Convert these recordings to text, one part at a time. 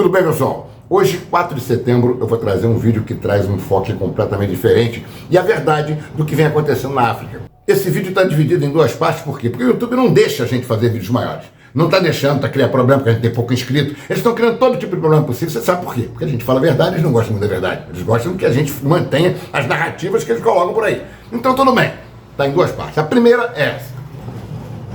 Tudo bem, pessoal? Hoje, 4 de setembro, eu vou trazer um vídeo que traz um enfoque completamente diferente e a verdade do que vem acontecendo na África. Esse vídeo está dividido em duas partes, por quê? Porque o YouTube não deixa a gente fazer vídeos maiores. Não está deixando, está criando problema porque a gente tem pouco inscrito. Eles estão criando todo tipo de problema possível. Você sabe por quê? Porque a gente fala a verdade, eles não gostam muito da verdade. Eles gostam que a gente mantenha as narrativas que eles colocam por aí. Então, tudo bem. Está em duas partes. A primeira é essa.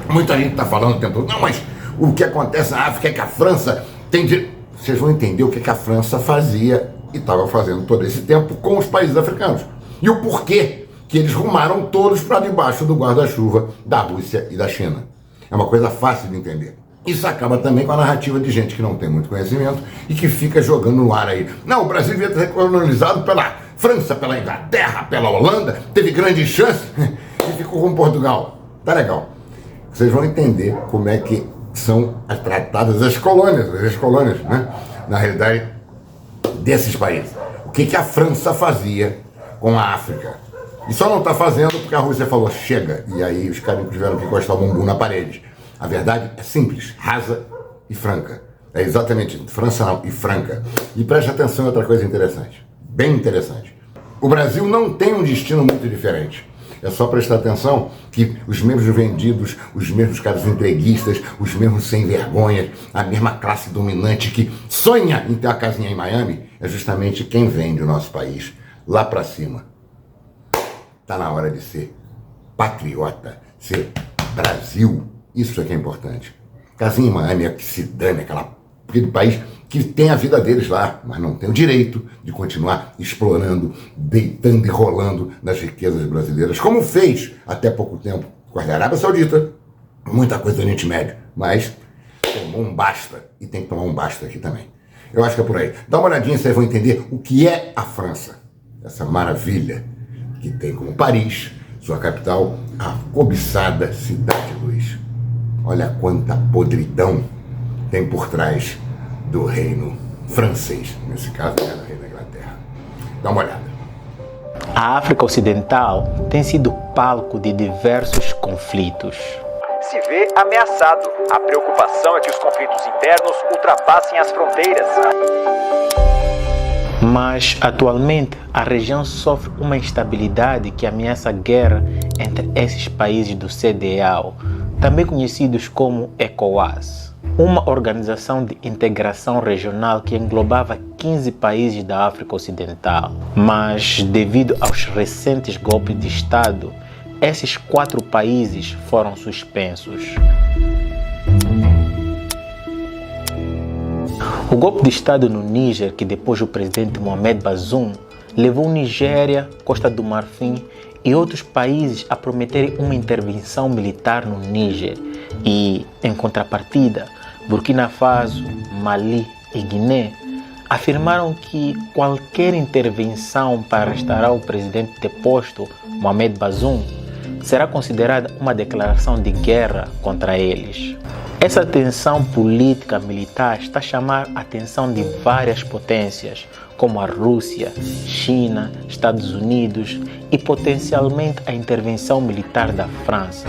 Muita gente está falando o tempo todo, não, mas o que acontece na África é que a França tem de... Vocês vão entender o que a França fazia e estava fazendo todo esse tempo com os países africanos. E o porquê que eles rumaram todos para debaixo do guarda-chuva da Rússia e da China. É uma coisa fácil de entender. Isso acaba também com a narrativa de gente que não tem muito conhecimento e que fica jogando no ar aí. Não, o Brasil devia ser colonizado pela França, pela Inglaterra, pela Holanda, teve grande chance e ficou com Portugal. Tá legal. Vocês vão entender como é que são tratadas as colônias, né? Na realidade, desses países. O que a França fazia com a África? E só não está fazendo porque a Rússia falou, chega. E aí os caras tiveram que encostar o bumbum na parede. A verdade é simples, rasa e franca. É exatamente isso, França não, e franca. E preste atenção em outra coisa interessante, bem interessante. O Brasil não tem um destino muito diferente. É só prestar atenção que os mesmos vendidos, os mesmos caras entreguistas, os mesmos sem vergonha, a mesma classe dominante que sonha em ter a casinha em Miami, é justamente quem vende o nosso país lá para cima. Está na hora de ser patriota, ser Brasil. Isso é que é importante. Casinha em Miami é que se dane, aquele país que tem a vida deles lá, mas não tem o direito de continuar explorando, deitando e rolando nas riquezas brasileiras, como fez até pouco tempo com a Arábia Saudita, muita coisa do Oriente Médio, mas tomou um basta e tem que tomar um basta aqui também. Eu acho que é por aí. Dá uma olhadinha, vocês vão entender o que é a França, essa maravilha que tem como Paris, sua capital, a cobiçada Cidade de Luz. Olha quanta podridão tem por trás do reino francês, nesse caso é do reino da Inglaterra. Dá uma olhada. A África Ocidental tem sido palco de diversos conflitos. Se vê ameaçado. A preocupação é que os conflitos internos ultrapassem as fronteiras. Mas, atualmente, a região sofre uma instabilidade que ameaça a guerra entre esses países do CEDEAO, também conhecidos como ECOWAS, uma organização de integração regional que englobava 15 países da África Ocidental. Mas, devido aos recentes golpes de Estado, esses 4 países foram suspensos. O golpe de Estado no Níger, que depois o presidente Mohamed Bazoum, levou Nigéria, Costa do Marfim e outros países a prometerem uma intervenção militar no Níger e, em contrapartida, Burkina Faso, Mali e Guiné afirmaram que qualquer intervenção para restaurar o presidente deposto, Mohamed Bazoum, será considerada uma declaração de guerra contra eles. Essa tensão política militar está a chamar a atenção de várias potências, como a Rússia, China, Estados Unidos e potencialmente a intervenção militar da França.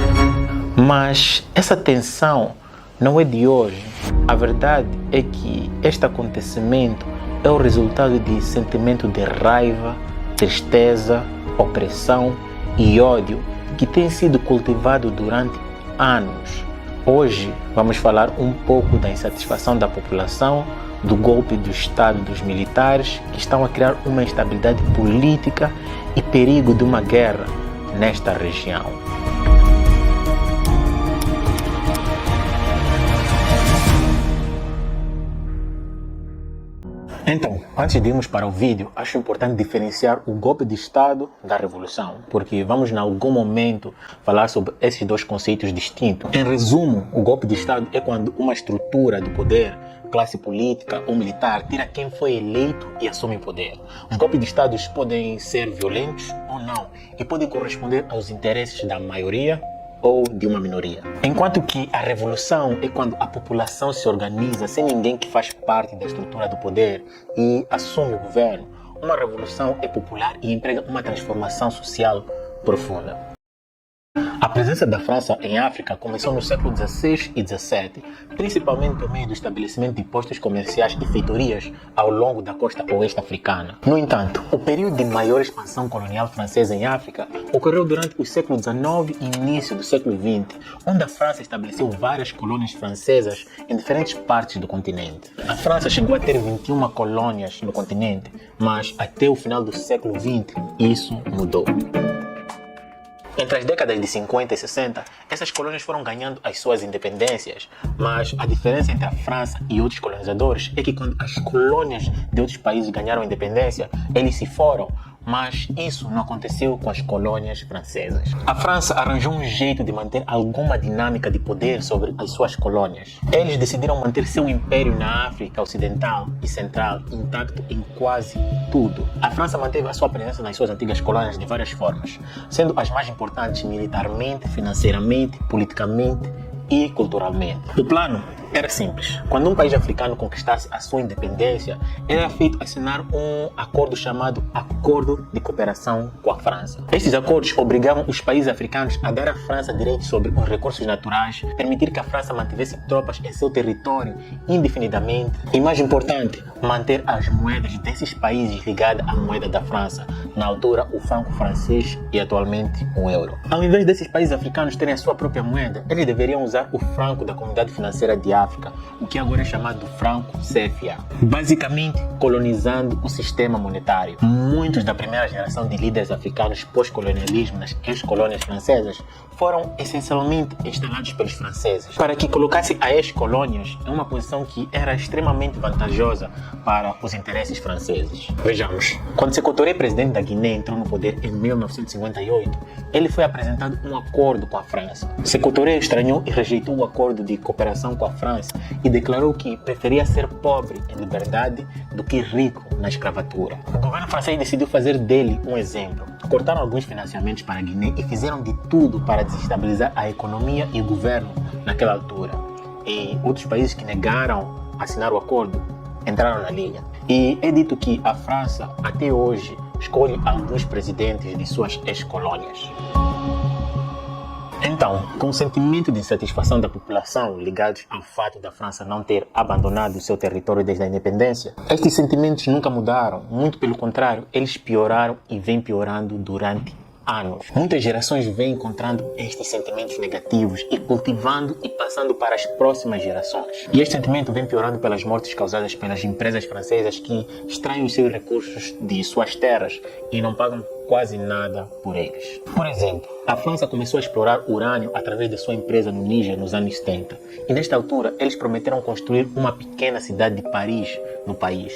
Mas essa tensão não é de hoje. A verdade é que este acontecimento é o resultado de sentimento de raiva, tristeza, opressão e ódio que tem sido cultivado durante anos. Hoje vamos falar um pouco da insatisfação da população, do golpe do Estado dos militares que estão a criar uma instabilidade política e perigo de uma guerra nesta região. Então, antes de irmos para o vídeo, acho importante diferenciar o golpe de Estado da revolução, porque vamos em algum momento falar sobre esses dois conceitos distintos. Em resumo, o golpe de Estado é quando uma estrutura de poder, classe política ou militar, tira quem foi eleito e assume o poder. Os golpes de Estado podem ser violentos ou não, e podem corresponder aos interesses da maioria ou de uma minoria. Enquanto que a revolução é quando a população se organiza sem ninguém que faz parte da estrutura do poder e assume o governo. Uma revolução é popular e emprega uma transformação social profunda. A presença da França em África começou no século XVI e XVII, principalmente por meio do estabelecimento de postos comerciais e feitorias ao longo da costa oeste africana. No entanto, o período de maior expansão colonial francesa em África ocorreu durante o século XIX e início do século XX, onde a França estabeleceu várias colônias francesas em diferentes partes do continente. A França chegou a ter 21 colônias no continente, mas até o final do século XX isso mudou. Entre as décadas de 50 e 60, essas colônias foram ganhando as suas independências, mas a diferença entre a França e outros colonizadores é que quando as colônias de outros países ganharam independência, eles se foram, mas isso não aconteceu com as colônias francesas. A França arranjou um jeito de manter alguma dinâmica de poder sobre as suas colônias. Eles decidiram manter seu império na África Ocidental e Central intacto em quase tudo. A França manteve a sua presença nas suas antigas colônias de várias formas, sendo as mais importantes militarmente, financeiramente, politicamente e culturalmente. O plano era simples. Quando um país africano conquistasse a sua independência, era feito assinar um acordo chamado Acordo de Cooperação com a França. Esses acordos obrigavam os países africanos a dar à França direitos sobre os recursos naturais, permitir que a França mantivesse tropas em seu território indefinidamente e, mais importante, manter as moedas desses países ligadas à moeda da França, na altura o franco francês e atualmente o euro. Ao invés desses países africanos terem a sua própria moeda, eles deveriam usar o franco da Comunidade Financeira de África, o que agora é chamado franco CFA, basicamente colonizando o sistema monetário. Muitos da primeira geração de líderes africanos pós-colonialismo nas ex-colônias francesas foram essencialmente instalados pelos franceses, para que colocasse as ex-colônias em uma posição que era extremamente vantajosa para os interesses franceses. Vejamos, quando Sékou Touré, presidente da Guiné, entrou no poder em 1958, ele foi apresentado um acordo com a França. Sékou Touré estranhou e rejeitou o acordo de cooperação com a França e declarou que preferia ser pobre em liberdade do que rico na escravatura. O governo francês decidiu fazer dele um exemplo. Cortaram alguns financiamentos para a Guiné e fizeram de tudo para desestabilizar a economia e o governo naquela altura. E outros países que negaram assinar o acordo entraram na linha. E é dito que a França, até hoje, escolhe alguns presidentes de suas ex-colônias. Então, com o sentimento de insatisfação da população ligados ao fato da França não ter abandonado o seu território desde a independência, estes sentimentos nunca mudaram, muito pelo contrário, eles pioraram e vêm piorando durante anos. Muitas gerações vêm encontrando estes sentimentos negativos e cultivando e passando para as próximas gerações. E este sentimento vem piorando pelas mortes causadas pelas empresas francesas que extraem os seus recursos de suas terras e não pagam quase nada por eles. Por exemplo, a França começou a explorar urânio através de sua empresa no Níger nos anos 70. E nesta altura, eles prometeram construir uma pequena cidade de Paris no país.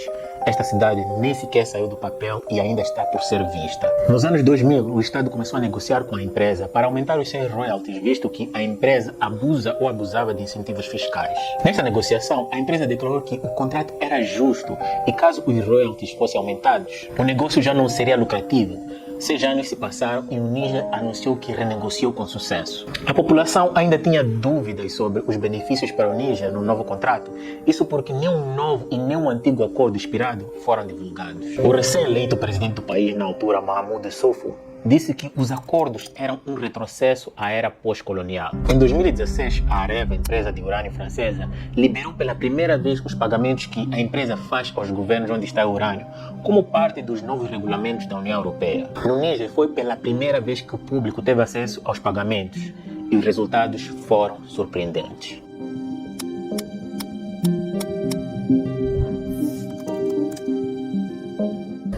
Esta cidade nem sequer saiu do papel e ainda está por ser vista. Nos anos 2000, o Estado começou a negociar com a empresa para aumentar os seus royalties, visto que a empresa abusa ou abusava de incentivos fiscais. Nesta negociação, a empresa declarou que o contrato era justo e caso os royalties fossem aumentados, o negócio já não seria lucrativo. 6 anos se passaram e o Níger anunciou que renegociou com sucesso. A população ainda tinha dúvidas sobre os benefícios para o Níger no novo contrato, isso porque nem um novo e nem um antigo acordo expirado foram divulgados. O recém-eleito presidente do país na altura, Mahamadou Issoufou, disse que os acordos eram um retrocesso à era pós-colonial. Em 2016, a Areva, empresa de urânio francesa, liberou pela primeira vez os pagamentos que a empresa faz aos governos onde está o urânio, como parte dos novos regulamentos da União Europeia. No Níger, foi pela primeira vez que o público teve acesso aos pagamentos e os resultados foram surpreendentes.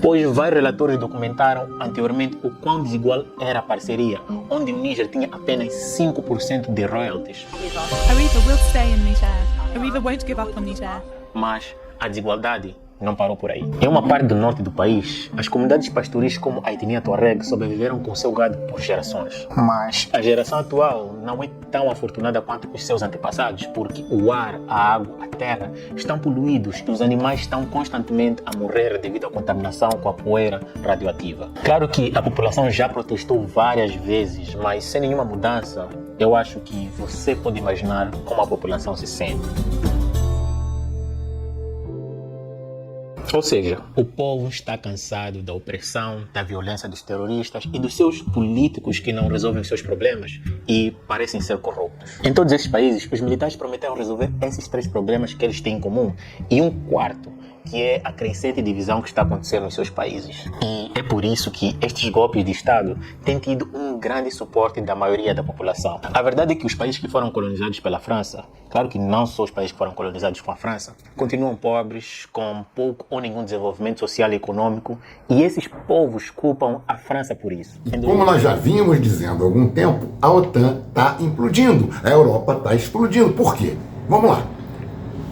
Pois vários relatores documentaram anteriormente o quão desigual era a parceria, onde o Níger tinha apenas 5% de royalties. Arriva will stay in Niger. Arriva won't give up on Niger. Mas a desigualdade não parou por aí. Em uma parte do norte do país, as comunidades pastoris como a etnia Tuareg sobreviveram com seu gado por gerações. Mas a geração atual não é tão afortunada quanto os seus antepassados, porque o ar, a água, a terra estão poluídos e os animais estão constantemente a morrer devido à contaminação com a poeira radioativa. Claro que a população já protestou várias vezes, mas sem nenhuma mudança, eu acho que você pode imaginar como a população se sente. Ou seja, o povo está cansado da opressão, da violência dos terroristas e dos seus políticos que não resolvem os seus problemas e parecem ser corruptos. Em todos esses países, os militares prometeram resolver esses 3 problemas que eles têm em comum e um quarto, que é a crescente divisão que está acontecendo nos seus países. E é por isso que estes golpes de Estado têm tido um grande suporte da maioria da população. A verdade é que os países que foram colonizados pela França, claro que não só os países que foram colonizados com a França, continuam pobres, com pouco ou nenhum desenvolvimento social e econômico, e esses povos culpam a França por isso. Como nós já vínhamos dizendo há algum tempo, a OTAN está implodindo, a Europa está explodindo. Por quê? Vamos lá.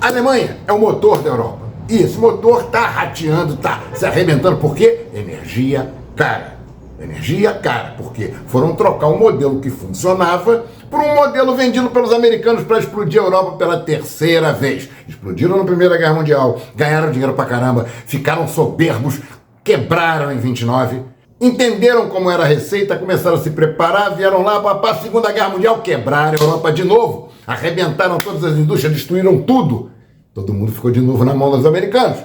A Alemanha é o motor da Europa. E esse motor está rateando, está se arrebentando. Por quê? Energia cara. Energia cara, porque foram trocar um modelo que funcionava por um modelo vendido pelos americanos para explodir a Europa pela 3ª vez. Explodiram na Primeira Guerra Mundial, ganharam dinheiro pra caramba, ficaram soberbos, quebraram em 29, entenderam como era a receita, começaram a se preparar, vieram lá para a Segunda Guerra Mundial, quebraram a Europa de novo, arrebentaram todas as indústrias, destruíram tudo. Todo mundo ficou de novo na mão dos americanos.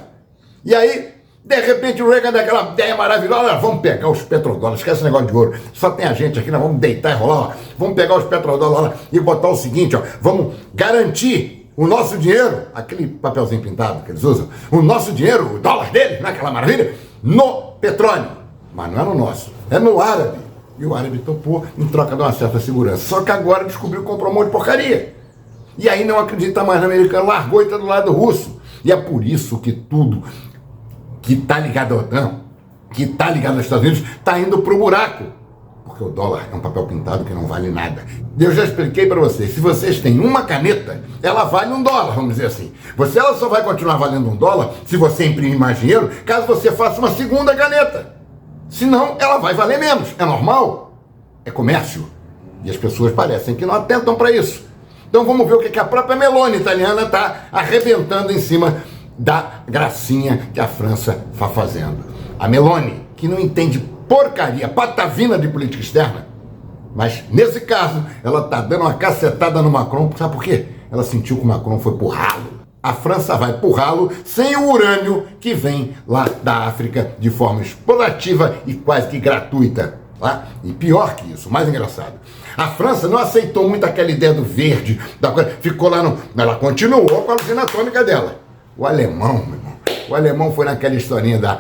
E aí, de repente, o Reagan daquela ideia maravilhosa, vamos pegar os petrodólares, esquece esse negócio de ouro, só tem a gente aqui, nós vamos deitar e rolar, ó. Vamos pegar os petrodólares e botar o seguinte, ó, vamos garantir o nosso dinheiro, aquele papelzinho pintado que eles usam, o nosso dinheiro, o dólar deles, naquela maravilha, no petróleo. Mas não é no nosso, é no árabe. E o árabe topou em troca de uma certa segurança. Só que agora descobriu que comprou um monte de porcaria. E aí não acredita mais no americano, largou e está do lado russo. E é por isso que tudo que está ligado à OTAN, que está ligado aos Estados Unidos, está indo para o buraco. Porque o dólar é um papel pintado que não vale nada. Eu já expliquei para vocês, se vocês têm uma caneta, ela vale $1, vamos dizer assim. Ela só vai continuar valendo $1 se você imprimir mais dinheiro, caso você faça uma segunda caneta. Senão, ela vai valer menos. É normal. É comércio. E as pessoas parecem que não atentam para isso. Então vamos ver o que a própria Meloni italiana está arrebentando em cima da gracinha que a França está fazendo. A Meloni, que não entende porcaria, patavina de política externa, mas nesse caso ela está dando uma cacetada no Macron, sabe por quê? Ela sentiu que o Macron foi pro ralo. A França vai pro ralo sem o urânio que vem lá da África de forma explorativa e quase que gratuita. Tá? E pior que isso, mais engraçado, a França não aceitou muito aquela ideia do verde, da coisa, ficou lá no... Ela continuou com a usina atômica dela. O alemão, meu irmão, o alemão foi naquela historinha da...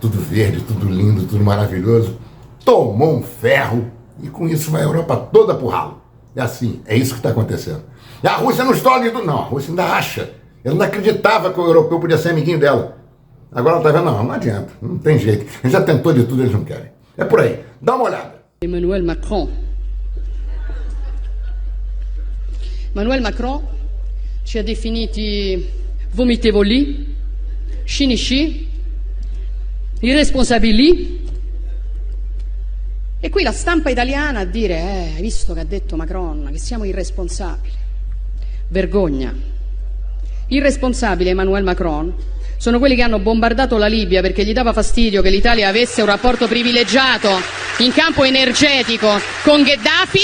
tudo verde, tudo lindo, tudo maravilhoso. Tomou um ferro e com isso vai a Europa toda pro ralo. É assim, é isso que está acontecendo. E a Rússia não estoura tudo, não. A Rússia ainda acha. Ela não acreditava que o europeu podia ser amiguinho dela. Agora ela está vendo, não adianta, não tem jeito. A gente já tentou de tudo, eles não querem. É por aí, dá uma olhada. Emmanuel Macron ci ha definiti vomitevoli, cinici, irresponsabili. E qui la stampa italiana a dire, hai visto che ha detto Macron, che siamo irresponsabili. Vergogna. Irresponsabile Emmanuel Macron sono quelli che hanno bombardato la Libia perché gli dava fastidio che l'Italia avesse un rapporto privilegiato in campo energetico con Gheddafi,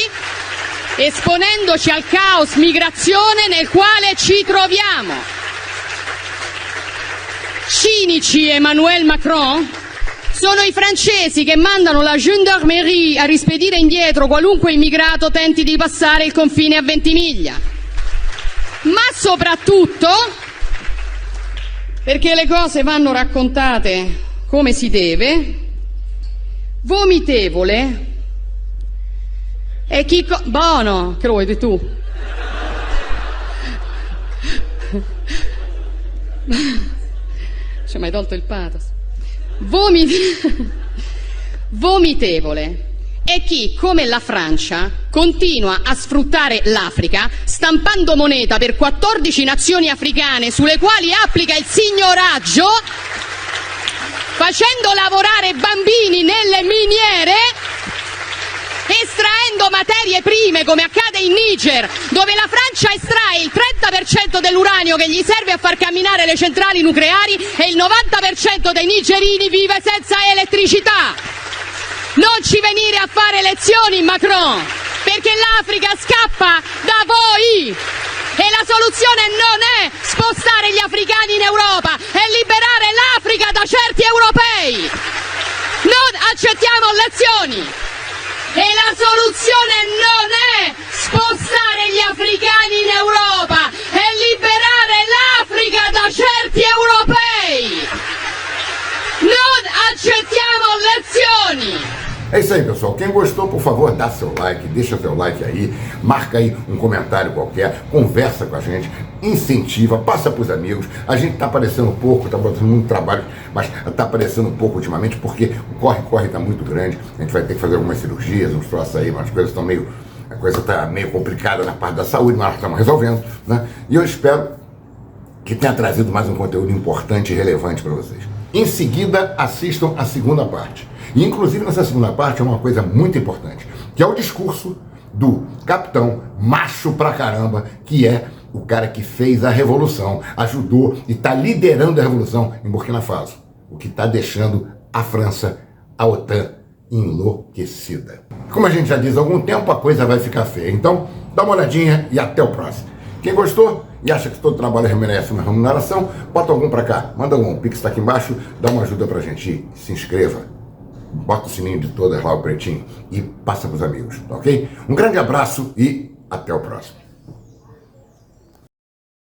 esponendoci al caos migrazione nel quale ci troviamo. Cinici Emmanuel Macron sono i francesi che mandano la gendarmerie a rispedire indietro qualunque immigrato tenti di passare il confine a Ventimiglia. Ma soprattutto, perché le cose vanno raccontate come si deve, vomitevole è chi... Buono, che lo vuoi tu? Ci hai mai tolto il pathos? Vomitevole è chi, come la Francia, continua a sfruttare l'Africa stampando moneta per 14 nazioni africane sulle quali applica il signoraggio, facendo lavorare bambini nelle miniere, estraendo materie prime come accade in Niger, dove la Francia estrae il 30% dell'uranio che gli serve a far camminare le centrali nucleari e il 90% dei nigerini vive senza elettricità. Non ci venire a fare lezioni, Macron, perché l'Africa scappa da voi e la soluzione non è spostare gli africani in Europa, è liberare l'Africa da certi europei. Non accettiamo lezioni. E la soluzione non è spostare gli africani in Europa, è liberare l'Africa da certi europei. Non accettiamo lezioni. É isso aí, pessoal. Quem gostou, por favor, dá seu like, deixa seu like aí, marca aí um comentário qualquer, conversa com a gente, incentiva, passa para os amigos. A gente está aparecendo pouco, está fazendo muito trabalho, mas está aparecendo pouco ultimamente porque o corre-corre está muito grande. A gente vai ter que fazer algumas cirurgias, uns troços aí, mas as coisas estão meio... A coisa está meio complicada na parte da saúde, mas nós estamos resolvendo, né? E eu espero que tenha trazido mais um conteúdo importante e relevante para vocês. Em seguida, assistam a segunda parte. E, inclusive, nessa segunda parte é uma coisa muito importante, que é o discurso do capitão macho pra caramba, que é o cara que fez a revolução, ajudou e está liderando a revolução em Burkina Faso, o que está deixando a França, a OTAN, enlouquecida. Como a gente já diz há algum tempo, a coisa vai ficar feia. Então, dá uma olhadinha e até o próximo. Quem gostou e acha que todo trabalho merece uma remuneração, bota algum pra cá, manda algum, o Pix está aqui embaixo, dá uma ajuda pra gente e se inscreva, bota o sininho de todas lá, o pretinho, e passa pros amigos, tá ok? Um grande abraço e até o próximo.